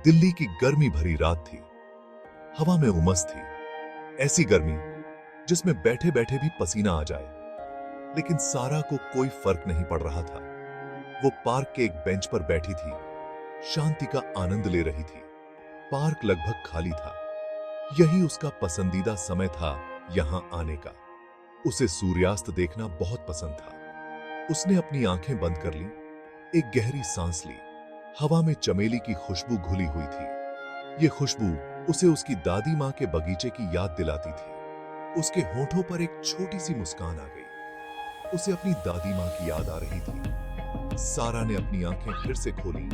दिल्ली की गर्मी भरी रात थी। हवा में उमस थी, ऐसी गर्मी जिसमें बैठे बैठे भी पसीना आ जाए। लेकिन सारा को कोई फर्क नहीं पड़ रहा था। वो पार्क के एक बेंच पर बैठी थी, शांति का आनंद ले रही थी। पार्क लगभग खाली था। यही उसका पसंदीदा समय था यहां आने का। उसे सूर्यास्त देखना बहुत पसंद था। उसने अपनी आंखें बंद कर ली, एक गहरी सांस ली। हवा में चमेली की खुशबू घुली हुई थी। ये खुशबू उसे उसकी दादी मां के बगीचे की याद दिलाती थी। उसके होठों पर एक छोटी सी मुस्कान आ गई। उसे अपनी दादी मां की याद आ रही थी। सारा ने अपनी आंखें फिर से खोली।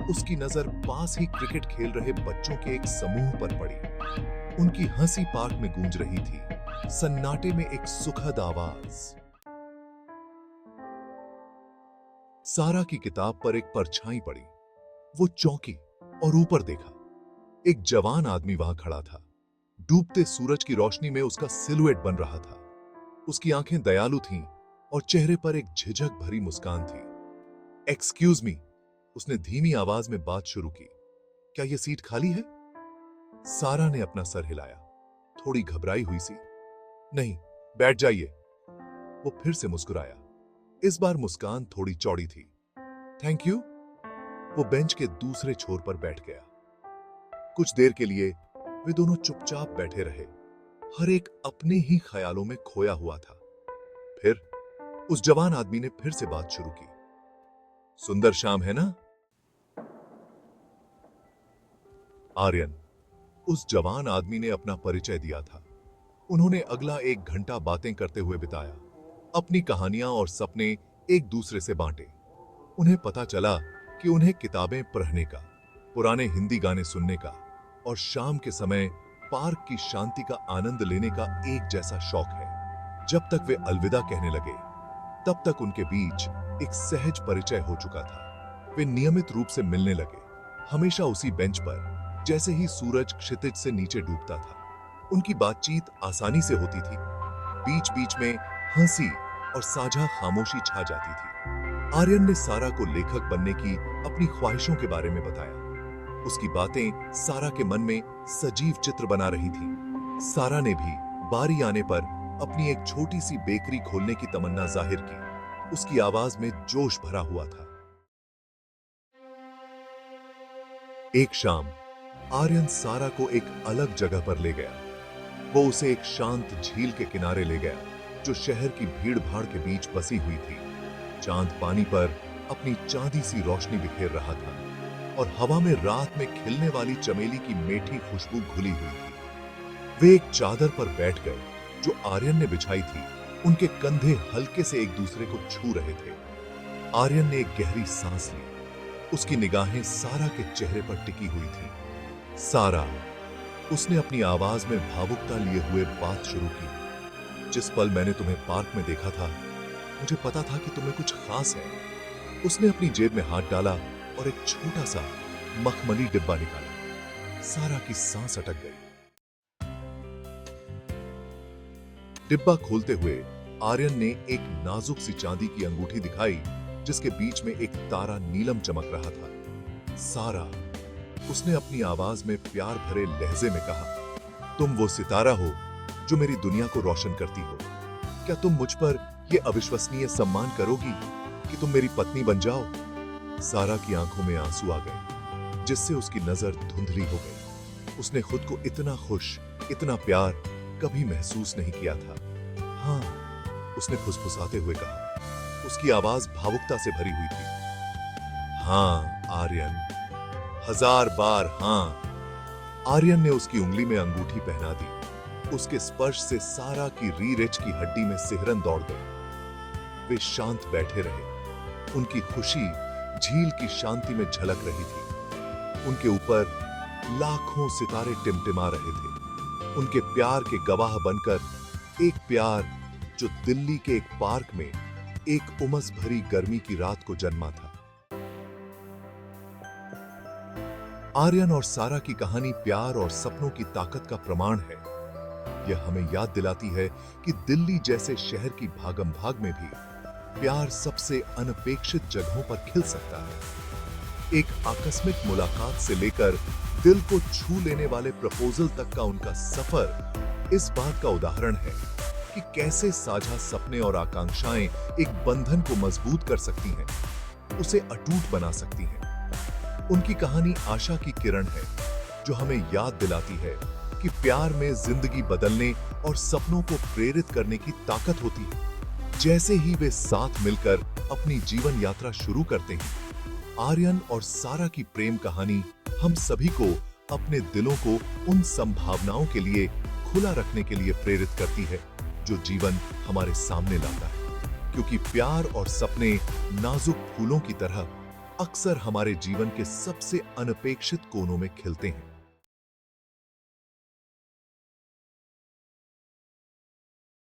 उसकी नजर पास ही क्रिकेट खेल रहे बच्चों के एक समूह पर पड़ी। उनकी हंसी पार्क में गूंज रही थी, सन्नाटे में एक सुखद आवाज। सारा की किताब पर एक परछाई पड़ी। वो चौंकी और ऊपर देखा। एक जवान आदमी वहां खड़ा था। डूबते सूरज की रोशनी में उसका सिलुएट बन रहा था। उसकी आंखें दयालु थीं और चेहरे पर एक झिझक भरी मुस्कान थी। एक्सक्यूज मी, उसने धीमी आवाज में बात शुरू की। क्या यह सीट खाली है? सारा ने अपना सर हिलाया, थोड़ी घबराई हुई सी। नहीं, बैठ जाइए। वो फिर से मुस्कुराया। इस बार मुस्कान थोड़ी चौड़ी थी। Thank you. वो बेंच के दूसरे छोर पर बैठ गया। कुछ देर के लिए वे दोनों चुपचाप बैठे रहे, हर एक अपने ही ख्यालों में खोया हुआ था। फिर उस जवान आदमी ने फिर से बात शुरू की। सुंदर शाम है ना? आर्यन, उस जवान आदमी ने अपना परिचय दिया था। उन्होंने अगला 1 घंटा बातें करते हुए बिताया। अपनी कहानियां और सपने एक दूसरे से बांटे। उन्हें पता चला कि उन्हें किताबें पढ़ने का, पुराने हिंदी गाने सुनने का और शाम के समय पार्क की शांति का आनंद लेने का एक जैसा शौक है। जब तक वे अलविदा कहने लगे, तब तक उनके बीच एक सहज परिचय हो चुका था। वे नियमित रूप से मिलने लगे, हमेशा उसी बेंच पर, जैसे ही सूरज क्षितिज से नीचे डूबता था। उनकी बातचीत आसानी से होती थी। बीच बीच में हंसी और साझा खामोशी छा जाती थी। आर्यन ने सारा को लेखक बनने की अपनी ख्वाहिशों के बारे में बताया। उसकी बातें सारा के मन में सजीव चित्र बना रही थी। सारा ने भी बारी आने पर अपनी एक छोटी सी बेकरी खोलने की तमन्ना जाहिर की। उसकी आवाज में जोश भरा हुआ था। एक शाम आर्यन सारा को एक अलग जगह पर ले गया। वो उसे एक शांत झील के किनारे ले गया, जो शहर की भीड़ भाड़ के बीच बसी हुई थी। चांद पानी पर अपनी चांदी सी रोशनी बिखेर रहा था और हवा में रात में खिलने वाली चमेली की मीठी खुशबू घुली हुई थी। वे एक चादर पर बैठ गए जो आर्यन ने बिछाई थी। उनके कंधे हल्के से एक दूसरे को छू रहे थे। आर्यन ने एक गहरी सांस ली। उसकी निगाहें सारा के चेहरे पर टिकी हुई थी। सारा, उसने अपनी आवाज में भावुकता लिए हुए बात शुरू की। जिस पल मैंने तुम्हें पार्क में देखा था, मुझे पता था कि तुम्हें कुछ खास है। उसने अपनी जेब में हाथ डाला और एक छोटा सा मखमली डिब्बा निकाला। सारा की सांस अटक गई। डिब्बा खोलते हुए आर्यन ने एक नाजुक सी चांदी की अंगूठी दिखाई, जिसके बीच में एक तारा नीलम चमक रहा था। सारा, उसने अपनी आवाज में प्यार भरे लहजे में कहा, तुम वो सितारा हो जो मेरी दुनिया को रोशन करती हो। क्या तुम मुझ पर यह अविश्वसनीय सम्मान करोगी कि तुम मेरी पत्नी बन जाओ? सारा की आंखों में आंसू आ गए, जिससे उसकी नजर धुंधली हो गई। उसने खुद को इतना खुश, इतना प्यार कभी महसूस नहीं किया था। हाँ, उसने फुसफुसाते हुए कहा। उसकी आवाज भावुकता से भरी हुई थी। हाँ आर्यन, 1000 बार हाँ। आर्यन ने उसकी उंगली में अंगूठी पहना दी। उसके स्पर्श से सारा की रीढ़ की हड्डी में सिहरन दौड़ गई। वे शांत बैठे रहे। उनकी खुशी झील की शांति में झलक रही थी। उनके ऊपर लाखों सितारे टिमटिमा रहे थे, उनके प्यार के गवाह बनकर। एक प्यार जो दिल्ली के एक पार्क में एक उमस भरी गर्मी की रात को जन्मा था। आर्यन और सारा की कहानी प्यार और सपनों की ताकत का प्रमाण है। यह हमें याद दिलाती है कि दिल्ली जैसे शहर की भागम भाग में भी प्यार सबसे अनपेक्षित जगहों पर खिल सकता है। एक आकस्मिक मुलाकात से लेकर दिल को छू लेने वाले प्रपोजल तक का उनका सफर इस बात का उदाहरण है कि कैसे साझा सपने और आकांक्षाएं एक बंधन को मजबूत कर सकती हैं, उसे अटूट बना सकती हैं। उनकी कहानी आशा की किरण है, जो हमें याद दिलाती है कि प्यार में जिंदगी बदलने और सपनों को प्रेरित करने की ताकत होती है। जैसे ही वे साथ मिलकर अपनी जीवन यात्रा शुरू करते हैं, आर्यन और सारा की प्रेम कहानी हम सभी को अपने दिलों को उन संभावनाओं के लिए खुला रखने के लिए प्रेरित करती है जो जीवन हमारे सामने लाता है, क्योंकि प्यार और सपने नाजुक फूलों की तरह अक्सर हमारे जीवन के सबसे अनपेक्षित कोनों में खिलते हैं।